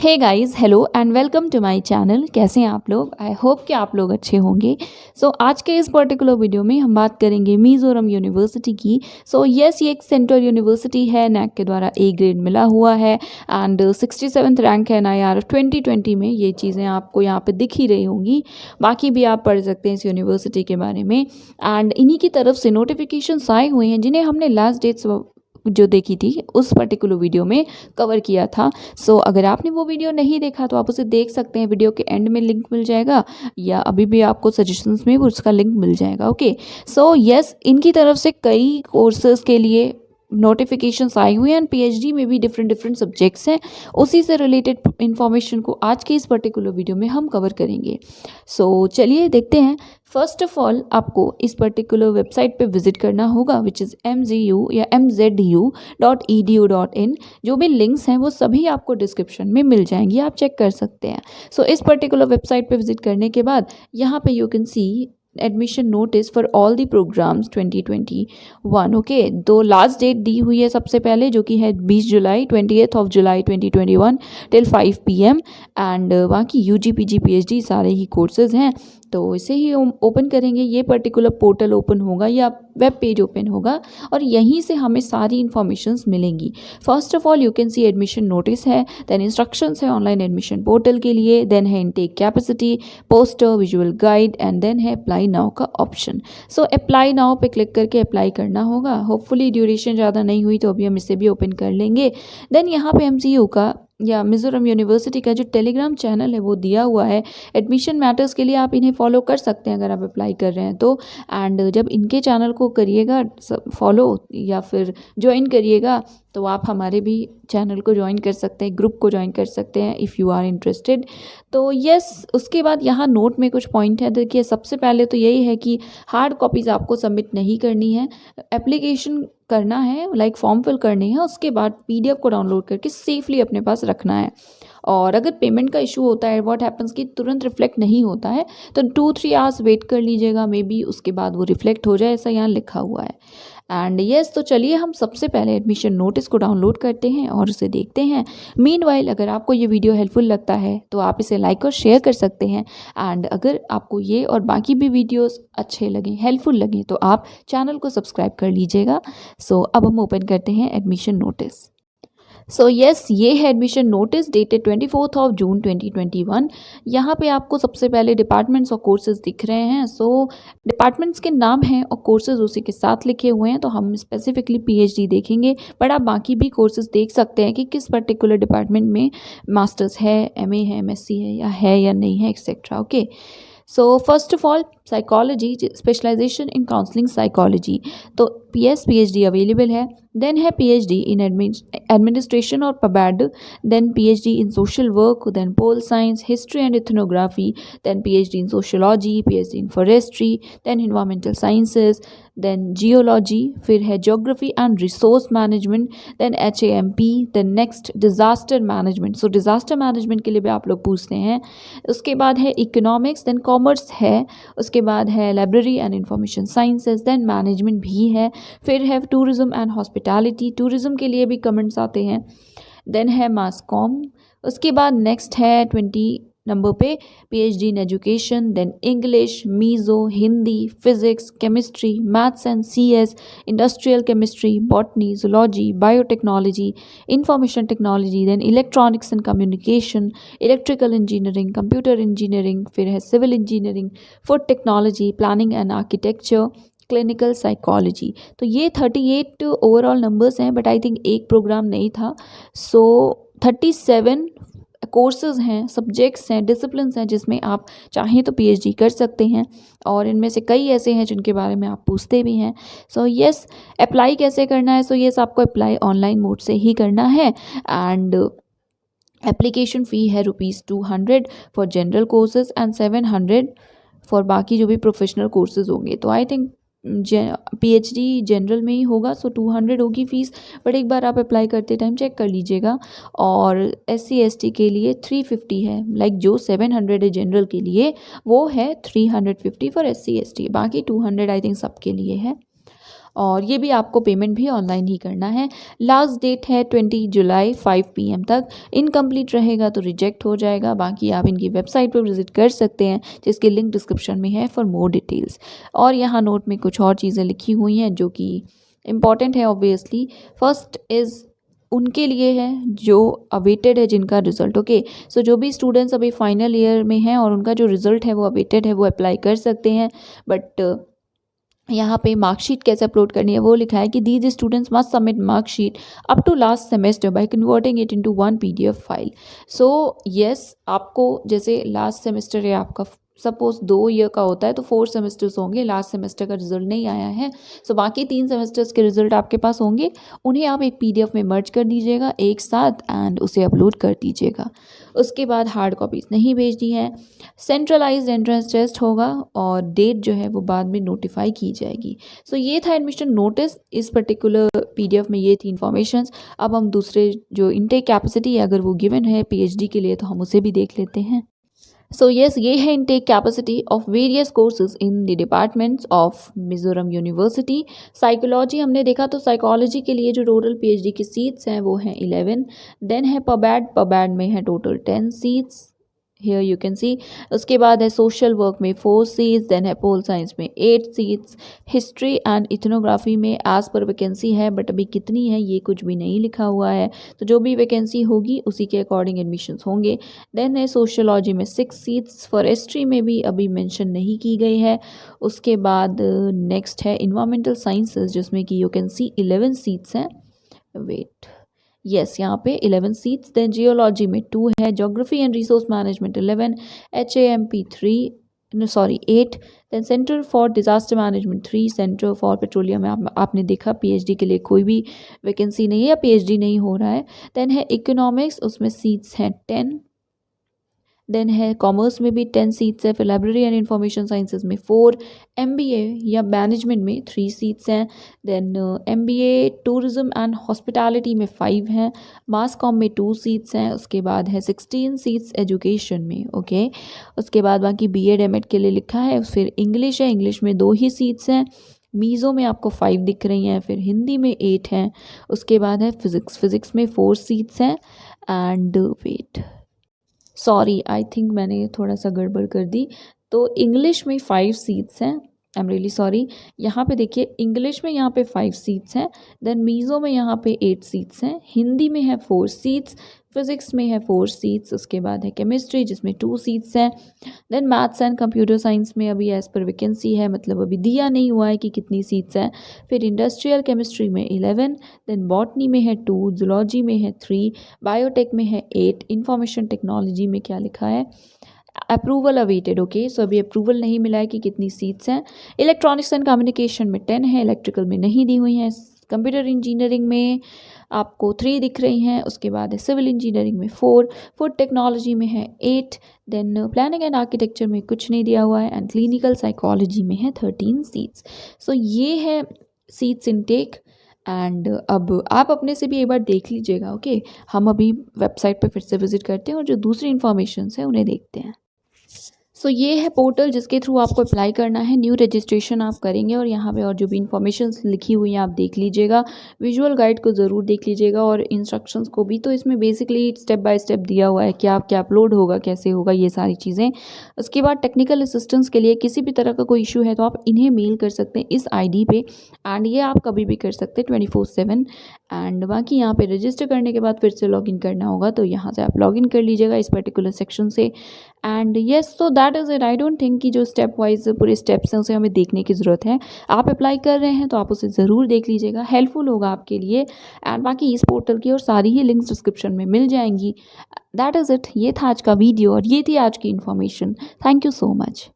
Hey guys, hello and welcome to my channel. कैसे हैं आप लोग? आई होप कि आप लोग अच्छे होंगे। आज के इस पर्टिकुलर वीडियो में हम बात करेंगे मिज़ोरम यूनिवर्सिटी की। यस, ये एक सेंट्रल यूनिवर्सिटी है, नैक के द्वारा ए ग्रेड मिला हुआ है एंड 67th रैंक है NIRF 2020 में। ये चीज़ें आपको यहाँ पे दिख ही रही होंगी, बाकी भी आप पढ़ सकते हैं इस यूनिवर्सिटी के बारे में। एंड इन्हीं की तरफ से नोटिफिकेशंस आए हुए हैं जिन्हें हमने लास्ट डेट्स जो देखी थी उस पर्टिकुलर वीडियो में कवर किया था। अगर आपने वो वीडियो नहीं देखा तो आप उसे देख सकते हैं, वीडियो के एंड में लिंक मिल जाएगा या अभी भी आपको सजेशंस में भी उसका लिंक मिल जाएगा। ओके, यस, इनकी तरफ से कई कोर्सेज के लिए नोटिफिकेशंस आई हुई हैं एंड PhD में भी डिफरेंट डिफरेंट सब्जेक्ट्स हैं। उसी से रिलेटेड इंफॉर्मेशन को आज के इस पर्टिकुलर वीडियो में हम कवर करेंगे। चलिए देखते हैं। फर्स्ट ऑफ ऑल आपको इस पर्टिकुलर वेबसाइट पे विजिट करना होगा विच इज़ MZU या MZU.edu.in। जो भी लिंक्स हैं वो सभी आपको डिस्क्रिप्शन में मिल जाएंगी, आप चेक कर सकते हैं। इस पर्टिकुलर वेबसाइट पे विजिट करने के बाद यहाँ पे you can see admission notice for all the programs 2021। Okay, तो लास्ट डेट दी हुई है सबसे पहले, जो कि है 20 जुलाई 28 जुलाई 2021 टिल 5 PM एंड बाकी UG PG PhD सारे ही कोर्सेज हैं। तो इसे ही ओपन करेंगे, ये पर्टिकुलर पोर्टल ओपन होगा या वेब पेज ओपन होगा और यहीं से हमें सारी इन्फॉर्मेशंस मिलेंगी। First of all you can see admission notice है, देन इंस्ट्रक्शंस है ऑनलाइन एडमिशन पोर्टल के लिए, देन है intake capacity, poster, visual guide and then है अप्लाई नाउ का ऑप्शन। अप्लाई नाउ पे क्लिक करके अप्लाई करना होगा। होपफुली ड्यूरेशन ज़्यादा नहीं हुई तो अभी हम इसे भी ओपन कर लेंगे। देन यहाँ पे MCU का या मिज़ोरम यूनिवर्सिटी का जो टेलीग्राम चैनल है वो दिया हुआ है एडमिशन मैटर्स के लिए, आप इन्हें फॉलो कर सकते हैं अगर आप अप्लाई कर रहे हैं तो। एंड जब इनके चैनल को करिएगा फॉलो या फिर ज्वाइन करिएगा तो आप हमारे भी चैनल को ज्वाइन कर सकते हैं, ग्रुप को ज्वाइन कर सकते हैं if you are interested. Yes, उसके बाद यहाँ नोट में कुछ पॉइंट है। देखिए, सबसे पहले तो यही है कि हार्ड कॉपीज़ आपको सबमिट नहीं करनी है, एप्लीकेशन करना है, लाइक फॉर्म फिल करनी है, उसके बाद PDF को डाउनलोड करके सेफली अपने पास रखना है। और अगर पेमेंट का इशू होता है, व्हाट हैपन्स कि तुरंत रिफ्लेक्ट नहीं होता है तो 2-3 आवर्स वेट कर लीजिएगा, मे बी उसके बाद वो रिफ्लेक्ट हो जाए, ऐसा यहाँ लिखा हुआ है। एंड यस, तो चलिए हम सबसे पहले एडमिशन नोटिस को डाउनलोड करते हैं और उसे देखते हैं। मीनवाइल अगर आपको ये वीडियो हेल्पफुल लगता है तो आप इसे लाइक और शेयर कर सकते हैं। एंड अगर आपको ये और बाकी भी वीडियोस अच्छे लगें, हेल्पफुल लगें, तो आप चैनल को सब्सक्राइब कर लीजिएगा। अब हम ओपन करते हैं एडमिशन नोटिस। यस, ये है एडमिशन नोटिस डेटेड 24 जून 2021। यहाँ पे आपको सबसे पहले डिपार्टमेंट्स और कोर्सेज दिख रहे हैं। डिपार्टमेंट्स के नाम हैं और कोर्सेज उसी के साथ लिखे हुए हैं, तो हम स्पेसिफिकली PhD देखेंगे, बट आप बाकी भी कोर्सेज देख सकते हैं कि किस पर्टिकुलर डिपार्टमेंट में मास्टर्स है, MA है, MSc है या नहीं है, etcetera. Okay, first of all psychology, specialization in counselling psychology, तो PhD अवेलेबल है। देन है PhD इन एडमिनिस्ट्रेशन और PABAD, then PhD in social work, then pol science, history and ethnography, then PhD in sociology, PhD in forestry, then environmental sciences, then geology, फिर है geography and resource management, then HAMP, then next disaster management. Disaster management के लिए भी आप लोग पूछते हैं। उसके बाद है इकोनॉमिक्स, देन कॉमर्स है, उसके बाद है library and information sciences, then management भी है, फिर है टूरिज्म एंड हॉस्पिटैलिटी, टूरिज्म के लिए भी कमेंट्स आते हैं, देन है मास कॉम। उसके बाद नेक्स्ट है 20 नंबर पे PhD in education, then English, Mizo, Hindi, physics, chemistry, maths and CS, industrial chemistry, botany, zoology, biotechnology, information technology, then electronics and communication, electrical engineering, computer engineering, फिर है civil engineering, food technology, planning and architecture, clinical psychology. तो ये 38 overall numbers हैं, but I think एक program नहीं था। 37 courses हैं, subjects हैं, डिसिप्लिन्स हैं जिसमें आप चाहें तो PhD कर सकते हैं, और इनमें से कई ऐसे हैं जिनके बारे में आप पूछते भी हैं। यस, अप्लाई कैसे करना है? यस, आपको अप्लाई ऑनलाइन मोड से ही करना है एंड एप्लीकेशन फ़ी है ₹200 for general courses and 700 for बाकी जो भी प्रोफेशनल कोर्सेज होंगे। तो आई थिंक PhD जनरल में ही होगा, 200 होगी फ़ीस, बट एक बार आप अप्लाई करते टाइम चेक कर लीजिएगा। और SC ST के लिए 350 है, लाइक जो 700 है जनरल के लिए वो है 350 फॉर SC ST, बाकी 200 आई थिंक सबके लिए है। और ये भी आपको पेमेंट भी ऑनलाइन ही करना है। लास्ट डेट है 20 जुलाई 5 PM तक। इनकम्प्लीट रहेगा तो रिजेक्ट हो जाएगा। बाकी आप इनकी वेबसाइट पर विजिट कर सकते हैं, जिसकी लिंक डिस्क्रिप्शन में है फॉर मोर डिटेल्स। और यहाँ नोट में कुछ और चीज़ें लिखी हुई हैं जो कि इम्पॉर्टेंट है ऑब्वियसली। फर्स्ट इज़ उनके लिए है जो अवेटेड है जिनका रिजल्ट। ओके, सो जो भी स्टूडेंट्स अभी फाइनल ईयर में हैं और उनका जो रिजल्ट है वो अवेटेड है, वो अप्लाई कर सकते हैं। बट यहाँ पे मार्कशीट कैसे अपलोड करनी है वो लिखा है कि these students must submit marksheet up to last semester by converting it into one PDF file. So yes, आपको जैसे लास्ट सेमेस्टर है आपका, सपोज 2 ईयर का होता है तो 4 सेमेस्टर्स होंगे, लास्ट सेमेस्टर का रिजल्ट नहीं आया है, सो बाकी 3 सेमेस्टर्स के रिजल्ट आपके पास होंगे, उन्हें आप एक PDF में मर्ज कर दीजिएगा एक साथ एंड उसे अपलोड कर दीजिएगा। उसके बाद हार्ड कॉपीज़ नहीं भेजनी है। सेंट्रलाइज्ड एंट्रेंस टेस्ट होगा और डेट जो है वो बाद में नोटिफाई की जाएगी। सो ये था एडमिशन नोटिस। इस पर्टिकुलर PDF में ये थी इन्फॉर्मेशंस। अब हम दूसरे जो इनटेक कैपेसिटी है अगर वो गिवन है PhD के लिए तो हम उसे भी देख लेते हैं। सो यस, ये है intake capacity of various courses in the departments of Mizoram university. Psychology हमने देखा तो साइकोलॉजी के लिए जो टोटल PhD की सीट्स हैं वो हैं 11। देन है पबैड में है total 10 seats, here you can सी। उसके बाद है सोशल वर्क में 4 सीट्स। देन है पोल साइंस में 8 सीट्स। हिस्ट्री एंड इथनोग्राफी में एज पर वैकेंसी है, बट अभी कितनी है ये कुछ भी नहीं लिखा हुआ है, तो जो भी वैकेंसी होगी उसी के अकॉर्डिंग एडमिशन्स होंगे। देन है सोशियोलॉजी में 6 सीट्स। फॉर हिस्ट्री में भी अभी मेंशन नहीं की गई है। उसके बाद नेक्स्ट है इन्वायरमेंटल साइंसेज जिसमें कि यू कैन सी 11 सीट्स हैं। वेट, यस, यहाँ पे 11 सीट्स। देन जियोलॉजी में 2 है। Geography and resource management 11। HAMP 8। Then centre for disaster management 3। Centre for petroleum में आपने देखा PhD के लिए कोई भी वैकेंसी नहीं है या PhD नहीं हो रहा है। देन है इकोनॉमिक्स, उसमें सीट्स हैं 10। देन है कॉमर्स में भी 10 सीट्स है। फिर लाइब्रेरी एंड इंफॉर्मेशन साइंसेज में 4। MBA या मैनेजमेंट में 3 सीट्स हैं। Then MBA tourism and hospitality में 5 हैं। मास कॉम में 2 सीट्स हैं। उसके बाद है 16 सीट्स एजुकेशन में। ओके, उसके बाद बाकी BEd MAd के लिए लिखा है। फिर इंग्लिश है, इंग्लिश में 2 ही सीट्स हैं। मीज़ो में आपको 5 दिख रही हैं। फिर हिंदी में 8 हैं। उसके बाद है फिज़िक्स में 4 सीट्स हैं। And wait, sorry, I think मैंने थोड़ा सा गड़बड़ कर दी। तो इंग्लिश में 5 सीट्स हैं। I am really sorry. यहाँ पे देखिए, इंग्लिश में यहाँ पे 5 सीट्स हैं। देन मीज़ो में यहाँ पे 8 सीट्स हैं। हिंदी में है 4 सीट्स। फिज़िक्स में है 4 सीट्स। उसके बाद है केमिस्ट्री जिसमें 2 सीट्स हैं। Then maths and computer science में अभी एज़ पर वैकेंसी है, मतलब अभी दिया नहीं हुआ है कि कितनी सीट्स हैं। फिर इंडस्ट्रियल केमिस्ट्री में 11। देन बॉटनी में है 2। जूलॉजी में है 3। बायोटेक में है 8। इंफॉर्मेशन टेक्नोलॉजी में क्या लिखा है, अप्रूवल अवेटेड। ओके, सो अभी अप्रूवल नहीं मिला है कि कितनी सीट्स हैं। इलेक्ट्रॉनिक्स एंड कम्युनिकेशन में 10 है। इलेक्ट्रिकल में नहीं दी हुई हैं। कंप्यूटर इंजीनियरिंग में आपको 3 दिख रही हैं। उसके बाद है सिविल इंजीनियरिंग में 4। फूड टेक्नोलॉजी में है 8। देन प्लानिंग एंड आर्किटेक्चर में कुछ नहीं दिया हुआ है। एंड क्लिनिकल साइकोलॉजी में है 13 सीट्स। सो ये है सीट्स इनटेक। एंड अब आप अपने से भी एक बार देख लीजिएगा। ओके, हम अभी वेबसाइट पर फिर से विजिट करते हैं और जो दूसरी इन्फॉर्मेशंस हैं उन्हें देखते हैं। सो ये है पोर्टल जिसके थ्रू आपको अप्लाई करना है। न्यू रजिस्ट्रेशन आप करेंगे और यहाँ पे और जो भी इन्फॉर्मेशन लिखी हुई हैं आप देख लीजिएगा। विजुअल गाइड को ज़रूर देख लीजिएगा और इंस्ट्रक्शंस को भी। तो इसमें बेसिकली स्टेप बाय स्टेप दिया हुआ है कि आप क्या अपलोड होगा, कैसे होगा, ये सारी चीज़ें। उसके बाद टेक्निकल असिस्टेंस के लिए किसी भी तरह का कोई इशू है तो आप इन्हें मेल कर सकते हैं इस ID पे। एंड ये आप कभी भी कर सकते हैं 24/7। एंड बाकी यहाँ पे रजिस्टर करने के बाद फिर से लॉगिन करना होगा, तो यहाँ से आप लॉगिन कर लीजिएगा इस पर्टिकुलर सेक्शन से। And yes, so that is it. I don't think कि जो स्टेप वाइज पूरे स्टेप्स हैं उसे हमें देखने की ज़रूरत है। आप अप्लाई कर रहे हैं तो आप उसे ज़रूर देख लीजिएगा, हेल्पफुल होगा आपके लिए। एंड बाकी इस पोर्टल की और सारी ही लिंक्स डिस्क्रिप्शन में मिल जाएंगी। That is it. ये था आज का वीडियो और ये थी आज की information. Thank you so much.